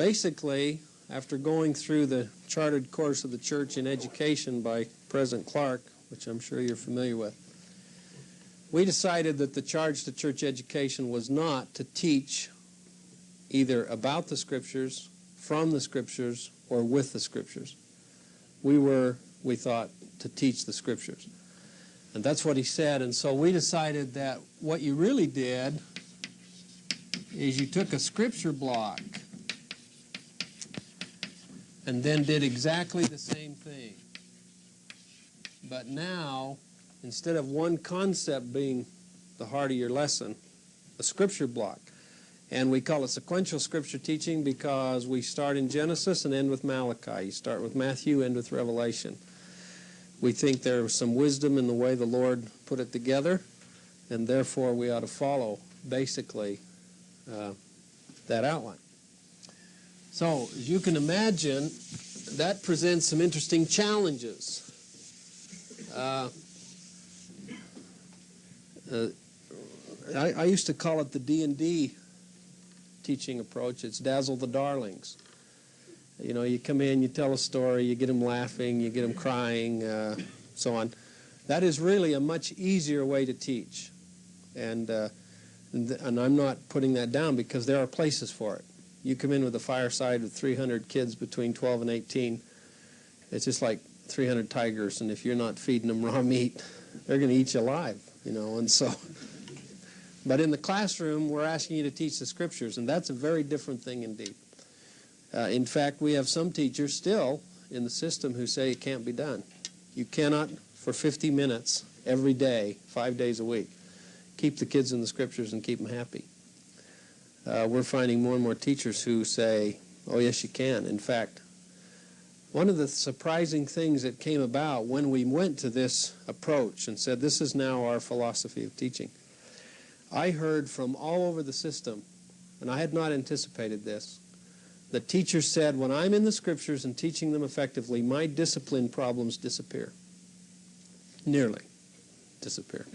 Basically, after going through the chartered course of the church in education by President Clark, which I'm sure you're familiar with, we decided that the charge to church education was not to teach either about the Scriptures, from the Scriptures, or with the Scriptures. We thought, to teach the Scriptures. And that's what he said. And so we decided that what you really did is you took a Scripture block and then did exactly the same thing. But now, instead of one concept being the heart of your lesson, a Scripture block. And we call it sequential Scripture teaching because we start in Genesis and end with Malachi. You start with Matthew, end with Revelation. We think there's some wisdom in the way the Lord put it together, and therefore we ought to follow, basically, that outline. So, as you can imagine, that presents some interesting challenges. I used to call it the D&D teaching approach. It's dazzle the darlings. You know, you come in, you tell a story, you get them laughing, you get them crying, so on. That is really a much easier way to teach. And I'm not putting that down because there are places for it. You come in with a fireside with 300 kids between 12 and 18, it's just like 300 tigers, and if you're not feeding them raw meat, they're going to eat you alive, you know, and so... But in the classroom, we're asking you to teach the Scriptures, and that's a very different thing indeed. In fact, we have some teachers still in the system who say it can't be done. You cannot, for 50 minutes every day, 5 days a week, keep the kids in the Scriptures and keep them happy. We're finding more and more teachers who say, oh, yes, you can. In fact, one of the surprising things that came about when we went to this approach and said, this is now our philosophy of teaching, I heard from all over the system, and I had not anticipated this, that teachers said, when I'm in the Scriptures and teaching them effectively, my discipline problems disappear. Nearly disappear.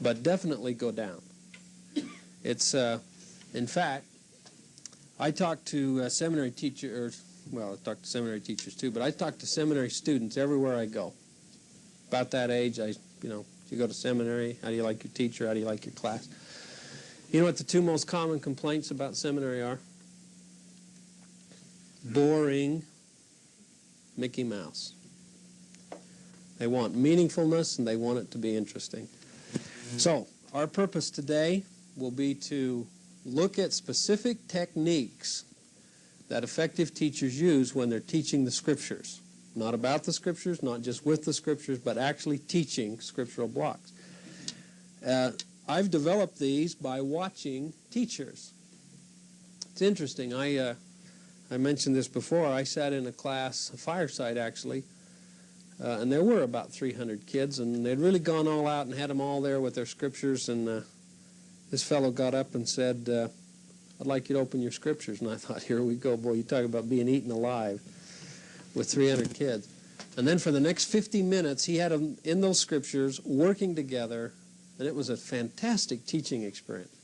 But definitely go down. It's, in fact, I talk to seminary teachers, well, I talk to seminary teachers too, but I talk to seminary students everywhere I go. About that age, you go to seminary, how do you like your teacher, how do you like your class? You know what the two most common complaints about seminary are? Boring Mickey Mouse. They want meaningfulness and they want it to be interesting. So, our purpose today will be to look at specific techniques that effective teachers use when they're teaching the Scriptures. Not about the Scriptures, not just with the Scriptures, but actually teaching scriptural blocks. I've developed these by watching teachers. It's interesting. I mentioned this before. I sat in a class, a fireside actually, and there were about 300 kids, and they'd really gone all out and had them all there with their Scriptures, and this fellow got up and said, I'd like you to open your Scriptures. And I thought, here we go. Boy, you talk about being eaten alive with 300 kids. And then for the next 50 minutes, he had them in those Scriptures working together, and it was a fantastic teaching experience.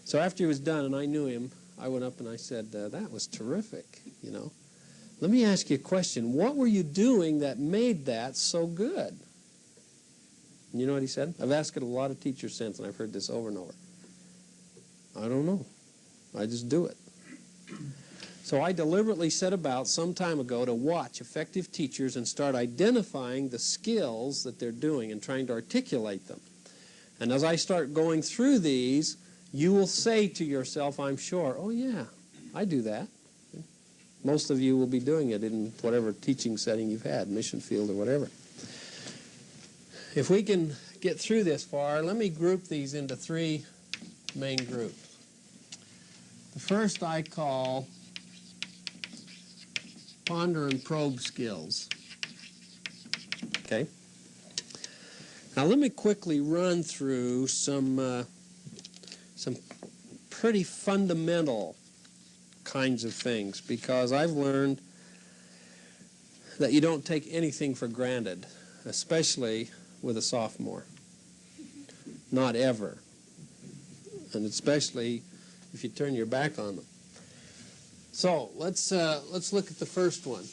So after he was done, and I knew him, I went up and I said, that was terrific, you know. Let me ask you a question. What were you doing that made that so good? And you know what he said? I've asked it a lot of teachers since, and I've heard this over and over. I don't know. I just do it. So I deliberately set about some time ago to watch effective teachers and start identifying the skills that they're doing and trying to articulate them. And as I start going through these, you will say to yourself, I'm sure, oh yeah, I do that. Most of you will be doing it in whatever teaching setting you've had, mission field or whatever. If we can get through this far, let me group these into three main groups. The first I call ponder and probe skills. Okay. Now let me quickly run through some pretty fundamental kinds of things, because I've learned that you don't take anything for granted, especially with a sophomore. Not ever. And especially if you turn your back on them. So let's look at the first one.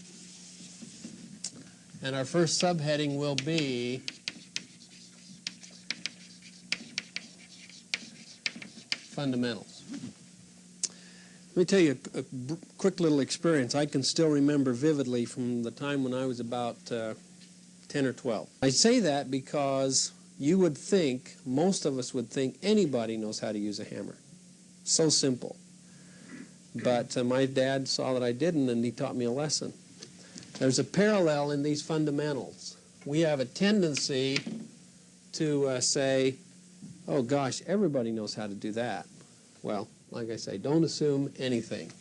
And our first subheading will be fundamentals. Let me tell you a quick little experience I can still remember vividly from the time when I was about 10 or 12. I say that because you would think, most of us would think, anybody knows how to use a hammer. So simple. But my dad saw that I didn't, and he taught me a lesson. There's a parallel in these fundamentals. We have a tendency to say, oh gosh, everybody knows how to do that. Well, like I say, don't assume anything.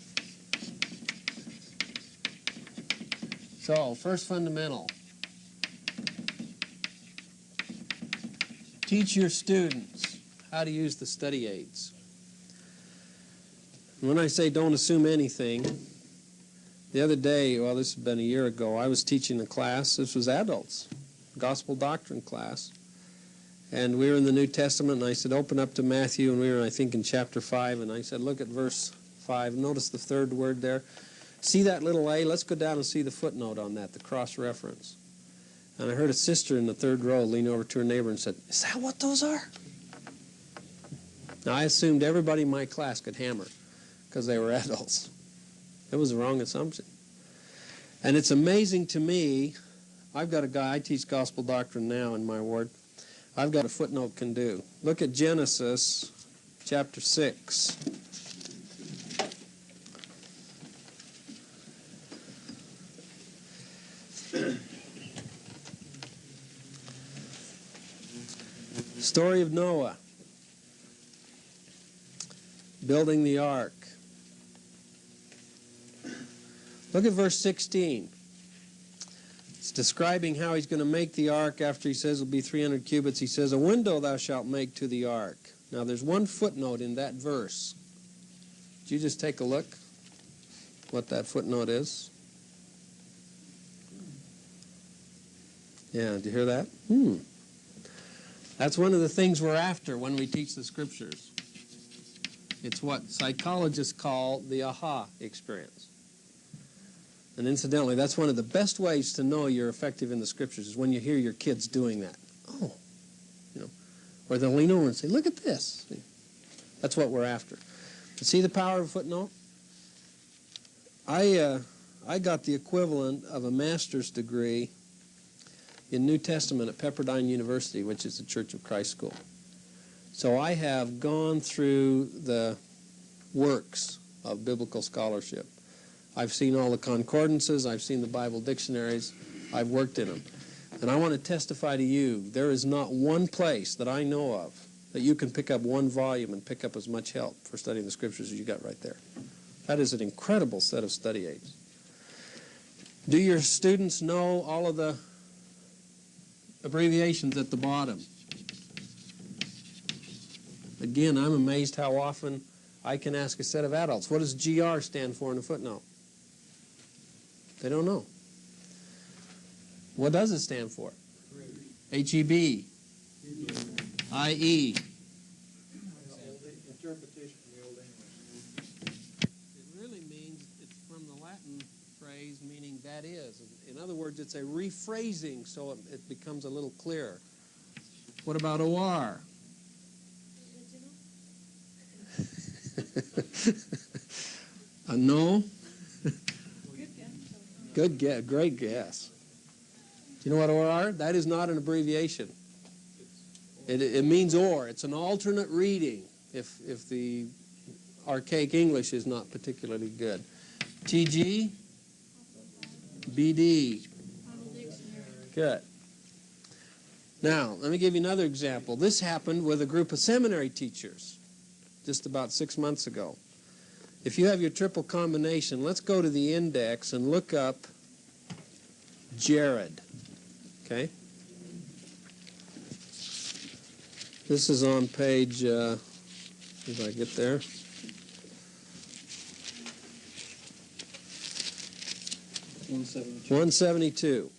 So, first fundamental. Teach your students how to use the study aids. When I say don't assume anything, the other day, well, this has been a year ago, I was teaching a class. This was adults, gospel doctrine class. And we were in the New Testament, and I said, open up to Matthew, and we were, I think, in chapter 5. And I said, look at verse 5. Notice the third word there. See that little A? Let's go down and see the footnote on that, the cross-reference. And I heard a sister in the third row lean over to her neighbor and said, is that what those are? Now, I assumed everybody in my class could hammer because they were adults. It was the wrong assumption. And it's amazing to me, I've got a guy, I teach gospel doctrine now in my ward. I've got a footnote can do. Look at Genesis chapter 6. Story of Noah. Building the ark. Look at verse 16. It's describing how he's going to make the ark after he says it'll be 300 cubits. He says, a window thou shalt make to the ark. Now there's one footnote in that verse. Did you just take a look what that footnote is? Yeah, did you hear that? That's one of the things we're after when we teach the scriptures. It's what psychologists call the aha experience. And incidentally, that's one of the best ways to know you're effective in the scriptures is when you hear your kids doing that. Oh, you know, or they'll lean over and say, look at this. That's what we're after. But see the power of a footnote? I got the equivalent of a master's degree in New Testament at Pepperdine University, which is the Church of Christ school. So I have gone through the works of biblical scholarship. I've seen all the concordances, I've seen the Bible dictionaries, I've worked in them. And I want to testify to you, there is not one place that I know of that you can pick up one volume and pick up as much help for studying the scriptures as you got right there. That is an incredible set of study aids. Do your students know all of the abbreviations at the bottom? Again, I'm amazed how often I can ask a set of adults, what does GR stand for in a footnote? They don't know. What does it stand for? HEB. IE. Interpretation from the Old English. It really means, it's from the Latin phrase meaning that is. In other words, it's a rephrasing so it becomes a little clearer. What about OR? No? Good guess. Great guess. Do you know what OR? That is not an abbreviation. It means or. It's an alternate reading if the archaic English is not particularly good. TG? BD. Good. Now, let me give you another example. This happened with a group of seminary teachers just about 6 months ago. If you have your triple combination, let's go to the index and look up Jared. Okay? This is on page, if I get there. 172.